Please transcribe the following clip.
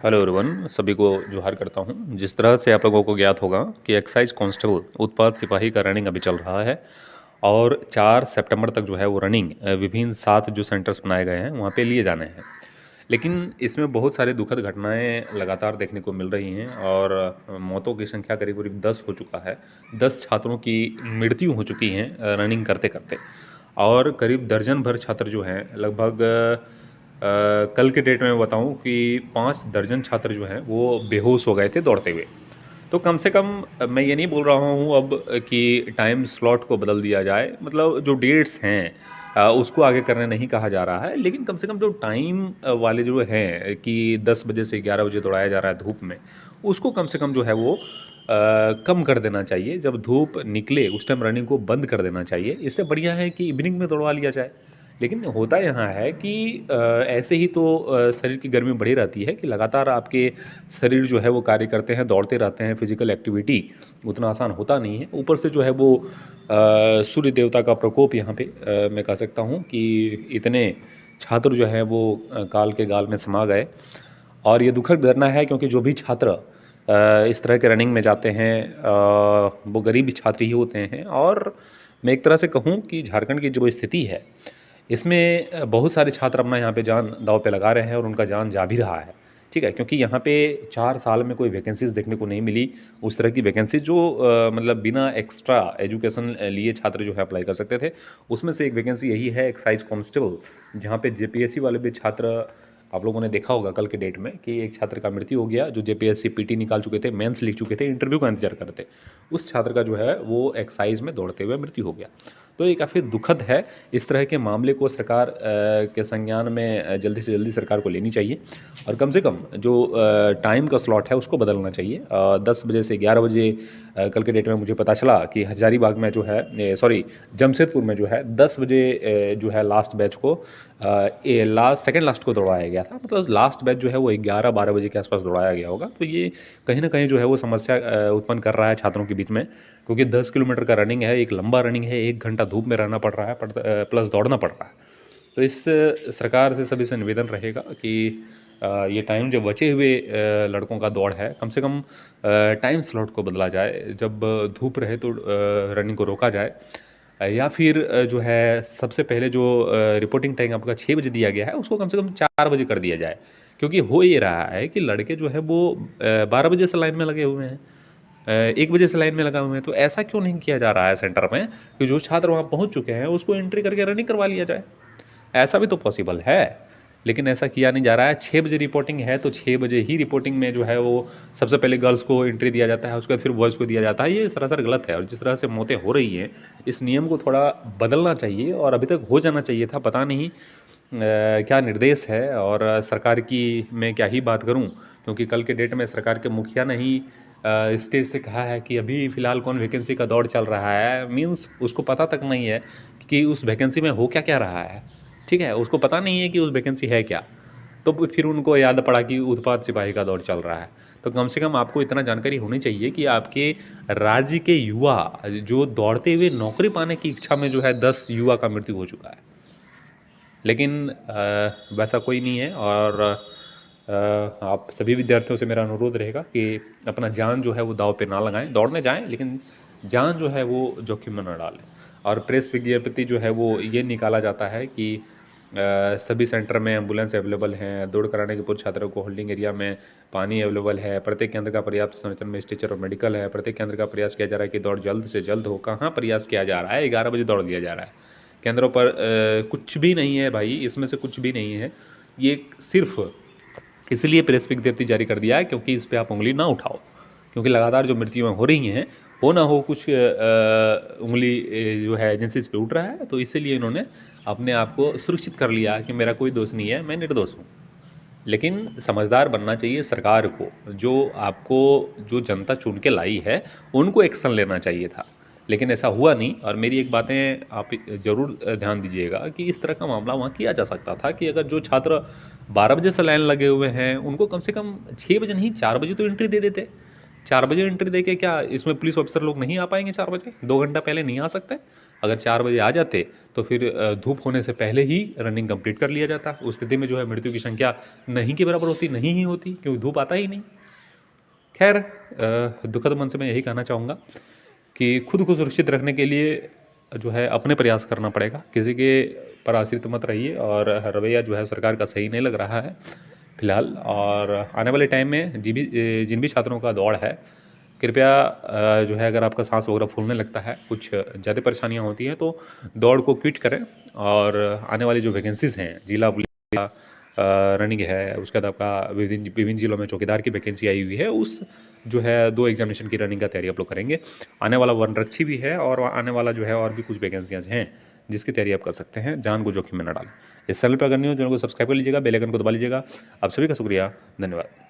Hello everyone, सभी को जोहार करता हूं। जिस तरह से आप लोगों को ज्ञात होगा कि एक्साइज कांस्टेबल उत्पाद सिपाही का रनिंग अभी चल रहा है और 4 सितंबर तक जो है वो रनिंग विभिन्न 7 जो सेंटर्स बनाए गए हैं वहाँ पे लिए जाने हैं। लेकिन इसमें बहुत सारी दुखद घटनाएं लगातार देखने को मिल रही हैं और मौतों की संख्या करीब करीब 10 हो चुका है। 10 छात्रों की मृत्यु हो चुकी हैं रनिंग करते करते, और करीब दर्जन भर छात्र जो हैं लगभग कल के डेट में बताऊं कि 5 दर्जन छात्र जो हैं वो बेहोश हो गए थे दौड़ते हुए। तो कम से कम मैं ये नहीं बोल रहा हूँ अब कि टाइम स्लॉट को बदल दिया जाए, मतलब जो डेट्स हैं उसको आगे करने नहीं कहा जा रहा है, लेकिन कम से कम जो टाइम वाले जो हैं कि 10 बजे से 11 बजे दौड़ाया जा रहा है धूप में, उसको कम से कम जो है वो कम कर देना चाहिए। जब धूप निकले उस टाइम रनिंग को बंद कर देना चाहिए। इससे बढ़िया है कि इवनिंग में दौड़वा लिया जाए। लेकिन होता यहाँ है कि ऐसे ही तो शरीर की गर्मी बढ़ी रहती है कि लगातार आपके शरीर जो है वो कार्य करते हैं, दौड़ते रहते हैं। फिजिकल एक्टिविटी उतना आसान होता नहीं है। ऊपर से जो है वो सूर्य देवता का प्रकोप यहाँ पे मैं कह सकता हूँ कि इतने छात्र जो है वो काल के गाल में समा गए। और ये दुखद घटना है क्योंकि जो भी छात्र इस तरह के रनिंग में जाते हैं वो गरीब छात्र ही होते हैं। और मैं एक तरह से कहूँ कि झारखंड की जो स्थिति है इसमें बहुत सारे छात्र अपना यहाँ पे जान दांव पे लगा रहे हैं और उनका जान जा भी रहा है। ठीक है, क्योंकि यहाँ पे 4 साल में कोई वैकेंसीज़ देखने को नहीं मिली। उस तरह की वैकेंसी जो मतलब बिना एक्स्ट्रा एजुकेशन लिए छात्र जो है अप्लाई कर सकते थे। उसमें से एक वैकेंसी यही है एक्साइज कांस्टेबल, जहाँ पे जेपीएससी वाले भी छात्र, आप लोगों ने देखा होगा कल के डेट में कि एक छात्र का मृत्यु हो गया जो जेपीएससी पीटी निकाल चुके थे, मेंस लिख चुके थे, इंटरव्यू का इंतजार करते। उस छात्र का जो है वो एक्साइज में दौड़ते हुए मृत्यु हो गया। तो ये काफ़ी दुखद है। इस तरह के मामले को सरकार के संज्ञान में जल्दी से जल्दी सरकार को लेनी चाहिए और कम से कम जो टाइम का स्लॉट है उसको बदलना चाहिए। 10 बजे से 11 बजे कल के डेट में मुझे पता चला कि हजारीबाग में जो है, सॉरी, जमशेदपुर में जो है 10 बजे जो है लास्ट बैच को सेकेंड लास्ट को दौड़ाया गया था। मतलब लास्ट बैच जो है वो 11-12 बजे के आसपास दौड़ाया गया होगा। तो ये कहीं ना कहीं जो है वो समस्या उत्पन्न कर रहा है छात्रों के बीच में, क्योंकि 10 किलोमीटर का रनिंग है, एक लंबा रनिंग है, 1 घंटा धूप में रहना पड़ रहा है, प्लस दौड़ना पड़ रहा है। तो इस सरकार से सभी से निवेदन रहेगा कि ये टाइम जो बचे हुए लड़कों का दौड़ है, कम से कम टाइम स्लॉट को बदला जाए। जब धूप रहे तो रनिंग को रोका जाए, या फिर जो है सबसे पहले जो रिपोर्टिंग टाइम आपका 6 बजे दिया गया है उसको कम से कम 4 बजे कर दिया जाए। क्योंकि हो ये रहा है कि लड़के जो है वो 12 बजे से लाइन में लगे हुए हैं, 1 बजे से लाइन में लगा हुए हैं। तो ऐसा क्यों नहीं किया जा रहा है सेंटर में कि जो छात्र वहाँ पहुँच चुके हैं उसको एंट्री करके रनिंग करवा लिया जाए। ऐसा भी तो पॉसिबल है, लेकिन ऐसा किया नहीं जा रहा है। 6 बजे रिपोर्टिंग है तो 6 बजे ही रिपोर्टिंग में जो है वो सबसे पहले गर्ल्स को एंट्री दिया जाता है, उसके बाद फिर बॉयज़ को दिया जाता है। ये सरासर गलत है। और जिस तरह से मौतें हो रही हैं, इस नियम को थोड़ा बदलना चाहिए और अभी तक हो जाना चाहिए था। पता नहीं क्या निर्देश है, और सरकार की मैं क्या ही बात करूं, क्योंकि कल के डेट में सरकार के मुखिया ने ही स्टेज से कहा है कि अभी फ़िलहाल कौन वैकेंसी का दौर चल रहा है। मीन्स उसको पता तक नहीं है कि उस वैकेंसी में हो क्या क्या रहा है। ठीक है, उसको पता नहीं है कि उस वैकेंसी है क्या। तो फिर उनको याद पड़ा कि उत्पाद सिपाही का दौर चल रहा है। तो कम से कम आपको इतना जानकारी होनी चाहिए कि आपके राज्य के युवा जो दौड़ते हुए नौकरी पाने की इच्छा में जो है 10 युवा का मृत्यु हो चुका है। लेकिन वैसा कोई नहीं है। और आप सभी विद्यार्थियों से मेरा अनुरोध रहेगा कि अपना जान जो है वो दांव पे ना लगाएं। दौड़ने जाएं लेकिन जान जो है वो जोखिम में न डालें। और प्रेस विज्ञप्ति जो है वो ये निकाला जाता है कि सभी सेंटर में एम्बुलेंस अवेलेबल हैं, दौड़ कराने के पूर्व छात्रों को होल्डिंग एरिया में पानी अवेलेबल है, प्रत्येक केंद्र का पर्याप्त संरचना में स्ट्रेचर और मेडिकल है, प्रत्येक केंद्र का प्रयास किया जा रहा है कि दौड़ जल्द से जल्द हो। कहाँ प्रयास किया जा रहा है? 11 बजे दौड़ लिया जा रहा है केंद्रों पर। कुछ भी नहीं है भाई, इसमें से कुछ भी नहीं है। ये सिर्फ इसलिए प्रेस विज्ञप्ति जारी कर दिया है क्योंकि इस पर आप उंगली ना उठाओ, क्योंकि लगातार जो मृत्युएं हो रही हैं हो ना हो कुछ उंगली जो है एजेंसीज पे उठ रहा है। तो इसीलिए इन्होंने अपने आप को सुरक्षित कर लिया कि मेरा कोई दोष नहीं है, मैं निर्दोष हूँ। लेकिन समझदार बनना चाहिए सरकार को। जो आपको जो जनता चुन के लाई है उनको एक्शन लेना चाहिए था, लेकिन ऐसा हुआ नहीं। और मेरी एक बातें आप ज़रूर ध्यान दीजिएगा कि इस तरह का मामला वहाँ किया जा सकता था कि अगर जो छात्र 12 बजे से लाइन लगे हुए हैं उनको कम से कम 6 बजे नहीं 4 बजे तो एंट्री दे देते। 4 बजे एंट्री देके क्या इसमें पुलिस ऑफिसर लोग नहीं आ पाएंगे 4 बजे? 2 घंटा पहले नहीं आ सकते? अगर 4 बजे आ जाते तो फिर धूप होने से पहले ही रनिंग कंप्लीट कर लिया जाता। उस स्थिति में जो है मृत्यु की संख्या नहीं के बराबर होती, नहीं ही होती, क्योंकि धूप आता ही नहीं। खैर, दुखद मन से मैं यही कहना चाहूँगा कि खुद को सुरक्षित रखने के लिए जो है अपने प्रयास करना पड़ेगा, किसी के पर आश्रित मत रहिए। और रवैया जो है सरकार का सही नहीं लग रहा है फिलहाल। और आने वाले टाइम में जिन भी छात्रों का दौड़ है, कृपया जो है अगर आपका सांस वगैरह फूलने लगता है, कुछ ज़्यादा परेशानियाँ होती हैं, तो दौड़ को क्विट करें। और आने वाली जो वैकेंसीज़ हैं, जिला पुलिस का रनिंग है, उसके बाद आपका विभिन्न जिलों में चौकीदार की वैकेंसी आई हुई है, उस जो है 2 एग्जामिनेशन की रनिंग का तैयारी आप लोग करेंगे। आने वाला वनरक्षी भी है और आने वाला जो है और भी कुछ वैकेंसियाँ हैं जिसकी तैयारी आप कर सकते हैं। जान को जोखिम में न डालें। इस चैनल पर अगर नहीं हो, चैनल को सब्सक्राइब कर लीजिएगा, बेल आइकन को दबा लीजिएगा। आप सभी का शुक्रिया, धन्यवाद।